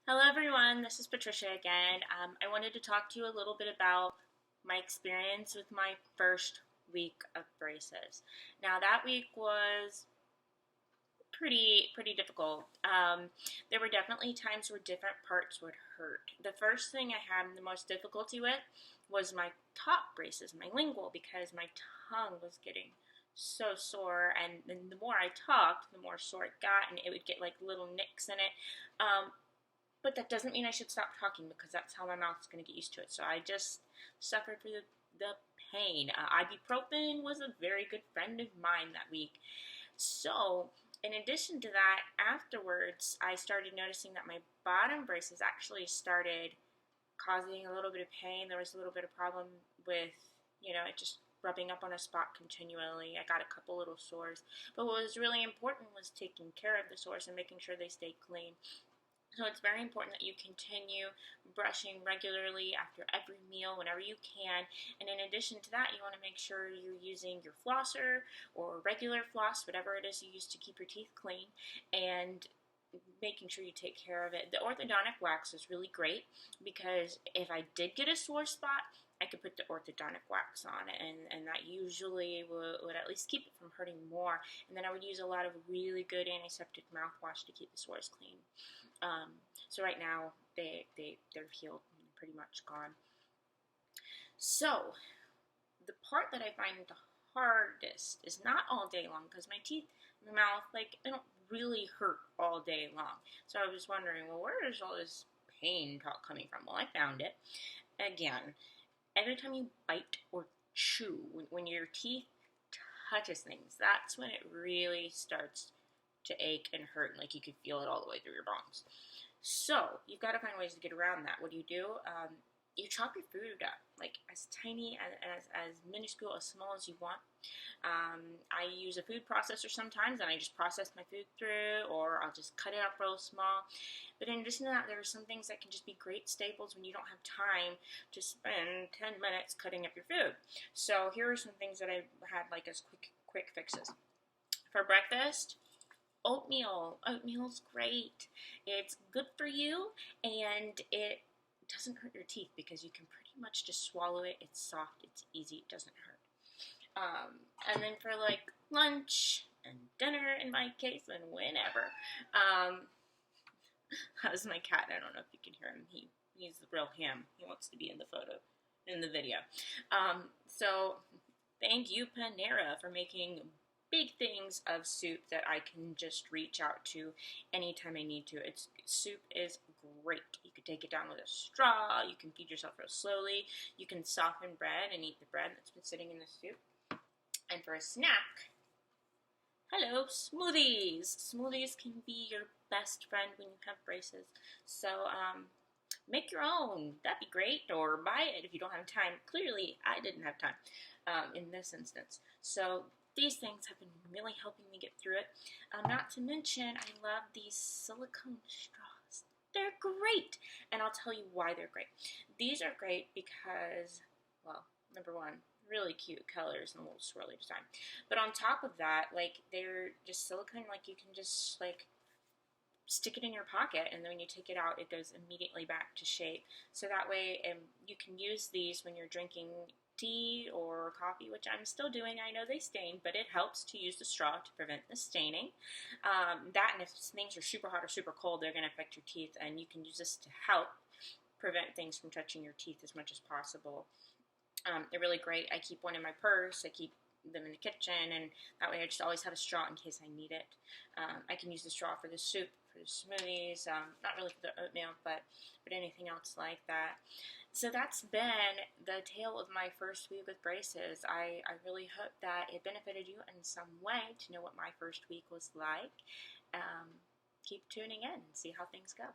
Hello everyone, this is Patricia again. I wanted to talk to you a little bit about my experience with my first week of braces. Now that week was pretty difficult. There were definitely times where different parts would hurt. The first thing I had the most difficulty with was my top braces, my lingual, because my tongue was getting so sore, and the more I talked, the more sore it got, and it would get like little nicks in it. But that doesn't mean I should stop talking because that's how my mouth's going to get used to it. So I just suffered through the pain. Ibuprofen was a very good friend of mine that week. So, in addition to that, afterwards, I started noticing that my bottom braces actually started causing a little bit of pain. There was a little bit of problem with, it just rubbing up on a spot continually. I got a couple little sores. But what was really important was taking care of the sores and making sure they stayed clean. So it's very important that you continue brushing regularly after every meal whenever you can. And in addition to that, you want to make sure you're using your flosser or regular floss, whatever it is you use to keep your teeth clean, and making sure you take care of it. The orthodontic wax is really great because if I did get a sore spot, I could put the orthodontic wax on it, and that usually would at least keep it from hurting more. And then I would use a lot of really good antiseptic mouthwash to keep the sores clean. So right now they're healed and pretty much gone. So the part that I find the hardest is not all day long because my teeth, my mouth, they don't really hurt all day long. So I was wondering, well, where is all this pain talk coming from? Well, I found it. Again, every time you bite or chew, when your teeth touches things, that's when it really starts to ache and hurt, and like you could feel it all the way through your bones. So you've got to find ways to get around that. What do? You chop your food up, like as tiny, as minuscule, as small as you want. I use a food processor sometimes, and I just process my food through, or I'll just cut it up real small. But in addition to that, there are some things that can just be great staples when you don't have time to spend 10 minutes cutting up your food. So here are some things that I had like as quick fixes. For breakfast, oatmeal. Oatmeal's great. It's good for you, and it doesn't hurt your teeth because you can pretty much just swallow it. It's soft, it's easy, it doesn't hurt. And then for like lunch and dinner in my case, and whenever, that was my cat. I don't know if you can hear him. He's the real him. He wants to be in the photo, in the video. So thank you, Panera, for making big things of soup that I can just reach out to anytime I need to. Soup is great. You can take it down with a straw. You can feed yourself real slowly. You can soften bread and eat the bread that's been sitting in the soup. And for a snack, hello, smoothies. Smoothies can be your best friend when you have braces. So make your own. That'd be great. Or buy it if you don't have time. Clearly, I didn't have time in this instance. So these things have been really helping me get through it. Not to mention, I love these silicone straws. They're great. And I'll tell you why they're great. These are great because, well, number one, really cute colors and a little swirly design. But on top of that, they're just silicone, you can just, stick it in your pocket, and then when you take it out, it goes immediately back to shape. So that way, you can use these when you're drinking tea or coffee, which I'm still doing. I know they stain, but it helps to use the straw to prevent the staining. That, and if things are super hot or super cold, they're going to affect your teeth, and you can use this to help prevent things from touching your teeth as much as possible. They're really great. I keep one in my purse. I keep them in the kitchen, and that way I just always have a straw in case I need it. I can use the straw for the soup, for the smoothies, not really for the oatmeal, but anything else like that. So that's been the tale of my first week with braces. I really hope that it benefited you in some way to know what my first week was like. Keep tuning in and see how things go.